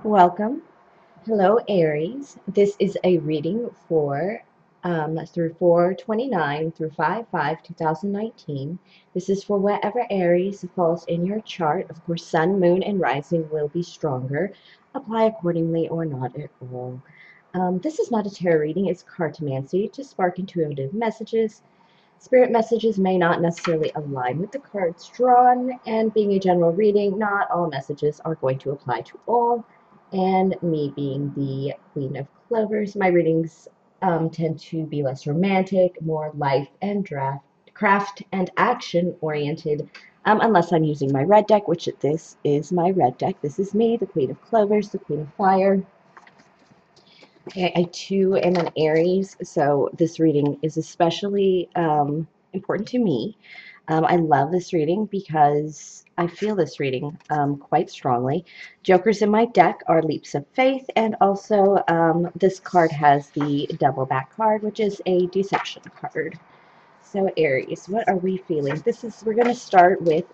Welcome. Hello, Aries. This is a reading for through 4/29 through 5/5/2019. This is for whatever Aries falls in your chart. Of course, Sun, Moon, and Rising will be stronger. Apply accordingly or not at all. This is not a tarot reading. It's cartomancy to spark intuitive messages. Spirit messages may not necessarily align with the cards drawn, and being a general reading, not all messages are going to apply to all. And me being the Queen of Clovers, my readings tend to be less romantic, more life and craft and action oriented, unless I'm using my red deck, which this is my red deck. This is me, the Queen of Clovers, the Queen of Fire. I too am an Aries, so this reading is especially important to me. I love this reading because I feel this reading quite strongly. Jokers in my deck are Leaps of Faith, and also this card has the double back card, which is a deception card. So Aries, what are we feeling? We're going to start with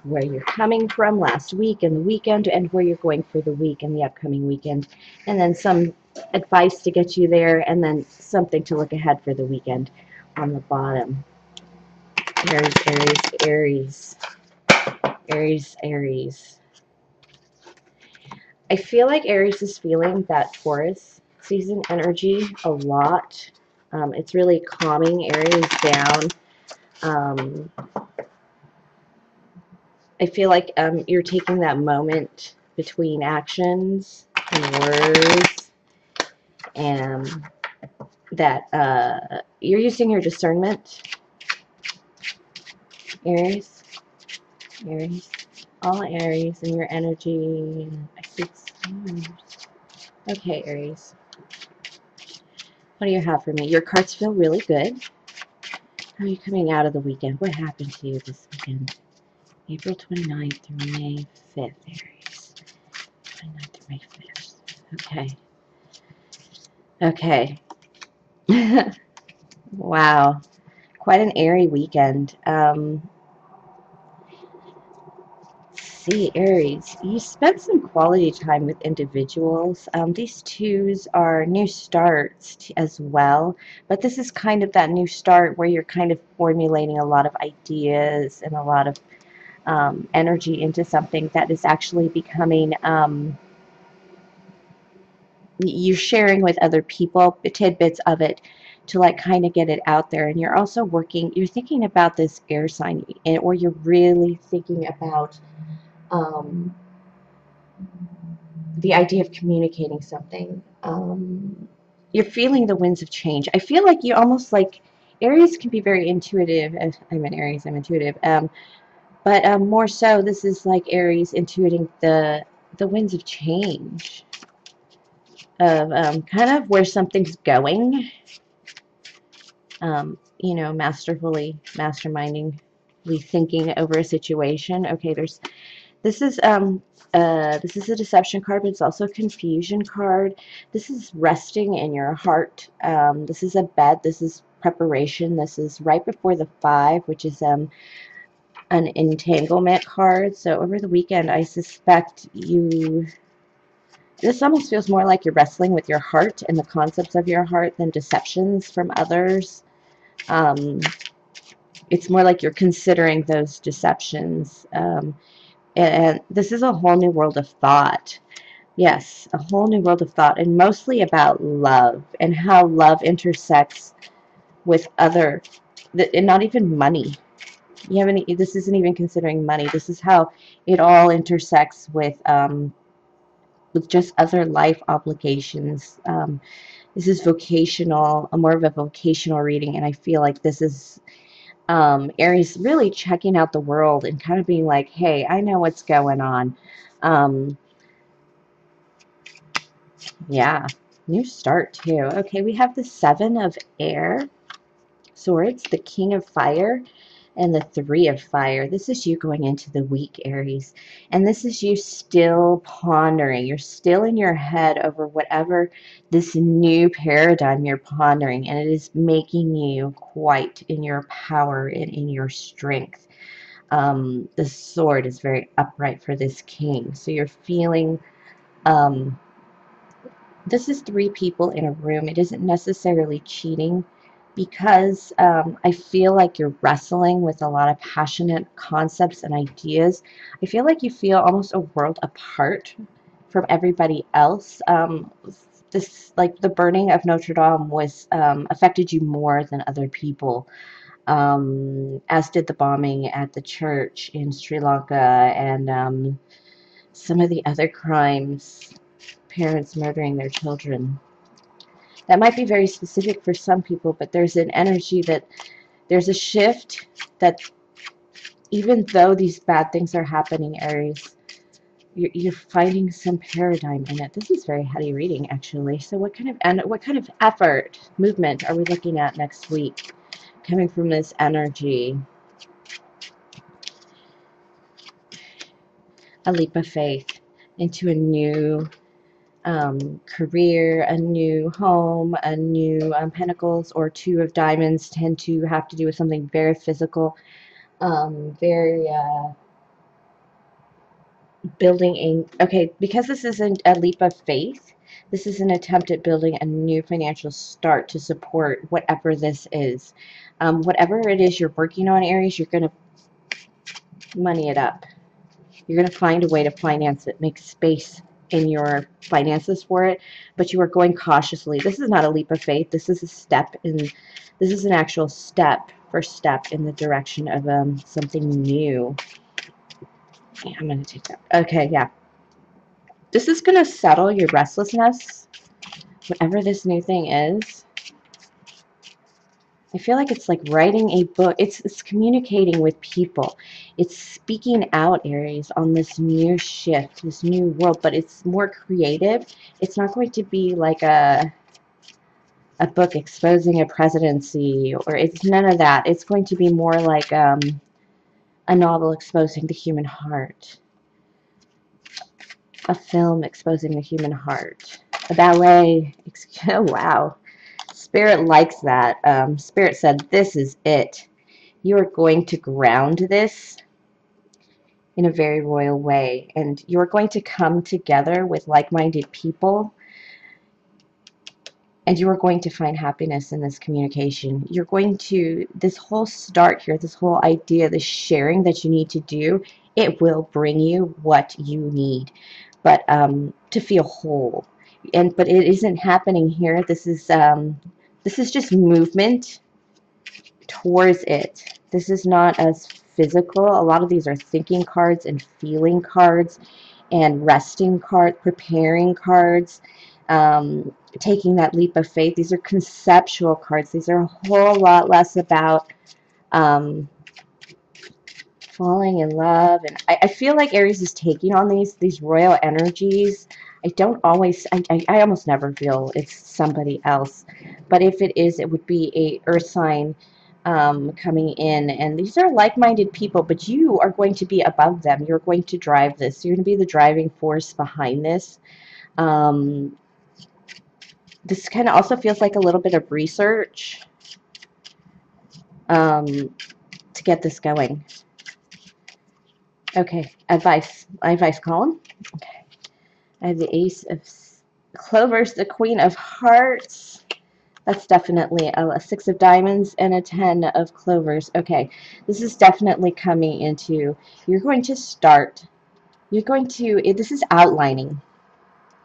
where you're coming from last week and the weekend, and where you're going for the week and the upcoming weekend, and then some advice to get you there, and then something to look ahead for the weekend on the bottom. Aries, Aries, Aries, Aries, Aries. I feel like Aries is feeling that Taurus season energy a lot. It's really calming Aries down. Um, I feel like you're taking that moment between actions and words, and that you're using your discernment, Aries. Aries. All Aries and your energy. I see stars. Okay, Aries. What do you have for me? Your cards feel really good. How are you coming out of the weekend? What happened to you this weekend? April 29th through May 5th, Aries. 29th through May 5th. Okay. Okay. Wow. Quite an airy weekend. See, Aries, you spent some quality time with individuals. These twos are new starts as well, but this is kind of that new start where you're kind of formulating a lot of ideas and a lot of energy into something that is actually becoming, you're sharing with other people tidbits of it to like kind of get it out there. And you're also you're thinking about this air sign, or you're really thinking about um, the idea of communicating something. You're feeling the winds of change. I feel like you almost like Aries can be very intuitive. I'm an Aries, I'm intuitive. But more so, this is like Aries intuiting the winds of change, of kind of where something's going. Masterfully masterminding, thinking over a situation. Okay, this is this is a deception card, but it's also a confusion card. This is resting in your heart. This is a bed. This is preparation. This is right before the 5, which is an entanglement card. So over the weekend, I suspect this almost feels more like you're wrestling with your heart and the concepts of your heart than deceptions from others. It's more like you're considering those deceptions. And this is a whole new world of thought. Yes, a whole new world of thought, and mostly about love and how love intersects with and not even money. This isn't even considering money. This is how it all intersects with just other life obligations. This is vocational, more of a vocational reading, and I feel like this is Aries really checking out the world and kind of being like, hey, I know what's going on. Yeah, new start too. Okay, we have the 7 of Air Swords, the King of Fire, and the 3 of Fire. This is you going into the week, Aries. And this is you still pondering. You're still in your head over whatever this new paradigm you're pondering, and it is making you quite in your power and in your strength. The sword is very upright for this king. So you're feeling Um, this is three people in a room. It isn't necessarily cheating because I feel like you're wrestling with a lot of passionate concepts and ideas. I feel like you feel almost a world apart from everybody else. This, like the burning of Notre Dame, was affected you more than other people, as did the bombing at the church in Sri Lanka and some of the other crimes, parents murdering their children. That might be very specific for some people, but there's an energy that there's a shift that even though these bad things are happening, Aries, you're finding some paradigm in it. This is very heady reading, actually. So what kind of effort, movement are we looking at next week coming from this energy? A leap of faith into a new career, a new home, a new pentacles, or two of diamonds tend to have to do with something very physical, very building a, okay, because this isn't a leap of faith, this is an attempt at building a new financial start to support whatever this is. Whatever it is you're working on, Aries, you're going to money it up. You're going to find a way to finance it, make space in your finances for it, but you are going cautiously. This is not a leap of faith. This is a step in, this is an actual step, first step in the direction of something new. Yeah, I'm going to take that. Okay, yeah. This is going to settle your restlessness, whatever this new thing is. I feel like it's like writing a book. It's communicating with people. It's speaking out, Aries, on this new shift, this new world, but it's more creative. It's not going to be like a book exposing a presidency, or it's none of that. It's going to be more like a novel exposing the human heart, a film exposing the human heart, a ballet. Oh, wow. Spirit likes that. Spirit said, this is it. You are going to ground this in a very royal way, and you're going to come together with like-minded people, and you are going to find happiness in this communication. You're going to, this whole start here, this whole idea, this sharing that you need to do, it will bring you what you need, but to feel whole. But it isn't happening here. This is just movement towards it. This is not as physical. A lot of these are thinking cards and feeling cards and resting cards, preparing cards, taking that leap of faith. These are conceptual cards. These are a whole lot less about falling in love. And I feel like Aries is taking on these royal energies. I don't always, I almost never feel it's somebody else. But if it is, it would be a earth sign coming in, and these are like-minded people, but you are going to be above them. You're going to drive this. You're going to be the driving force behind this. This kind of also feels like a little bit of research to get this going. Okay, advice column. Okay, I have the Ace of Clovers, the Queen of Hearts. That's definitely a Six of Diamonds and a 10 of Clovers. Okay, this is definitely coming into, you're going to start, this is outlining.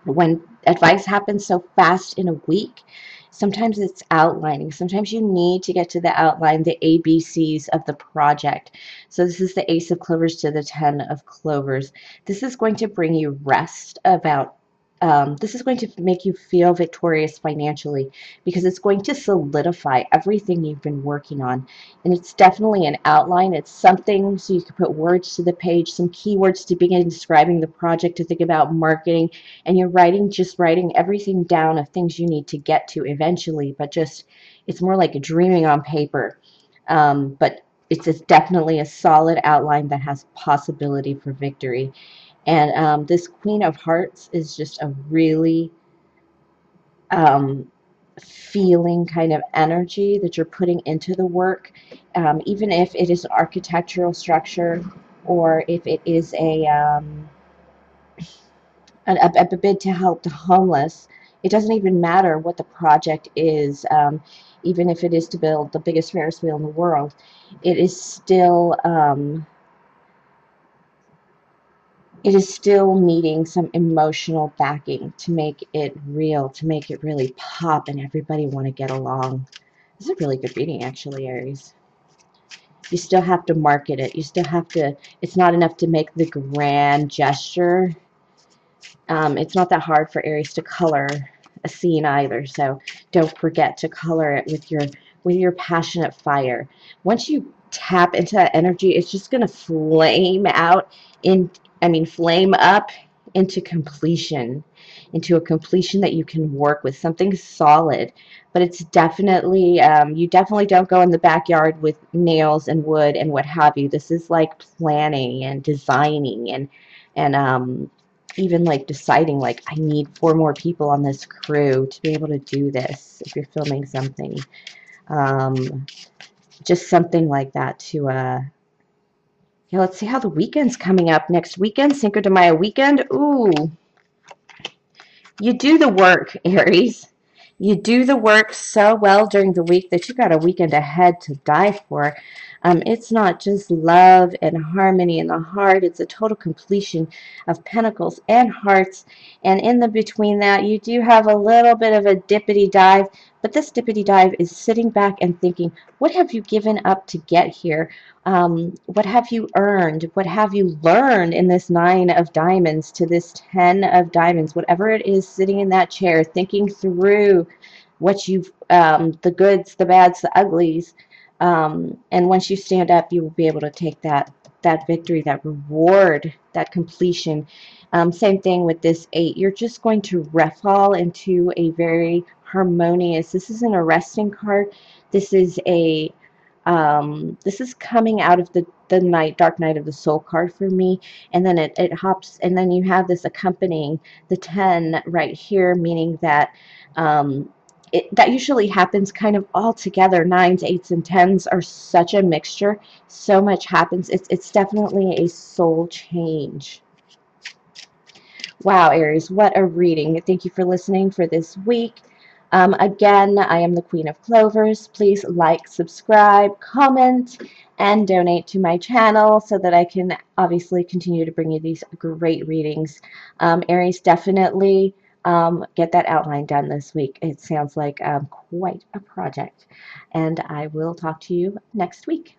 When advice happens so fast in a week, sometimes it's outlining. Sometimes you need to get to the outline, the ABCs of the project. So this is the Ace of Clovers to the 10 of Clovers. This is going to bring you rest about this is going to make you feel victorious financially, because it's going to solidify everything you've been working on. And it's definitely an outline. It's something so you can put words to the page, some keywords to begin describing the project, to think about marketing. And you're just writing everything down of things you need to get to eventually, but just, it's more like a dreaming on paper. But it's definitely a solid outline that has possibility for victory. And this Queen of Hearts is just a really feeling kind of energy that you're putting into the work, even if it is an architectural structure, or if it is a a bid to help the homeless. It doesn't even matter what the project is, even if it is to build the biggest Ferris wheel in the world. It is still needing some emotional backing to make it real, to make it really pop and everybody want to get along. This is a really good reading, actually, Aries. You still have to market it. You still have to, it's not enough to make the grand gesture. It's not that hard for Aries to color a scene either, so don't forget to color it with your passionate fire. Once you tap into that energy, it's just going to flame out flame up into completion, into a completion that you can work with, something solid. But it's definitely, you definitely don't go in the backyard with nails and wood and what have you. This is like planning and designing and even like deciding, like, I need 4 more people on this crew to be able to do this if you're filming something. Just something like that to yeah, let's see how the weekend's coming up. Next weekend, Cinco de Mayo weekend. Ooh, you do the work, Aries. You do the work so well during the week that you got a weekend ahead to die for. It's not just love and harmony in the heart. It's a total completion of pentacles and hearts. And in the between that, you do have a little bit of a dippity dive. But this dippity dive is sitting back and thinking, what have you given up to get here? What have you earned? What have you learned in this 9 of diamonds to this 10 of diamonds? Whatever it is, sitting in that chair, thinking through what you've, the goods, the bads, the uglies. And once you stand up, you will be able to take that victory, that reward, that completion. Same thing with this 8. You're just going to fall into a very harmonious, this isn't a resting card. This is a this is coming out of the dark night of the soul card for me, and then it hops, and then you have this accompanying the 10 right here, meaning that that usually happens kind of all together. 9s, 8s, and 10s are such a mixture. So much happens. It's definitely a soul change. Wow, Aries, what a reading. Thank you for listening for this week. Again, I am the Queen of Clovers. Please like, subscribe, comment, and donate to my channel so that I can obviously continue to bring you these great readings. Aries, definitely get that outline done this week. It sounds like quite a project. And I will talk to you next week.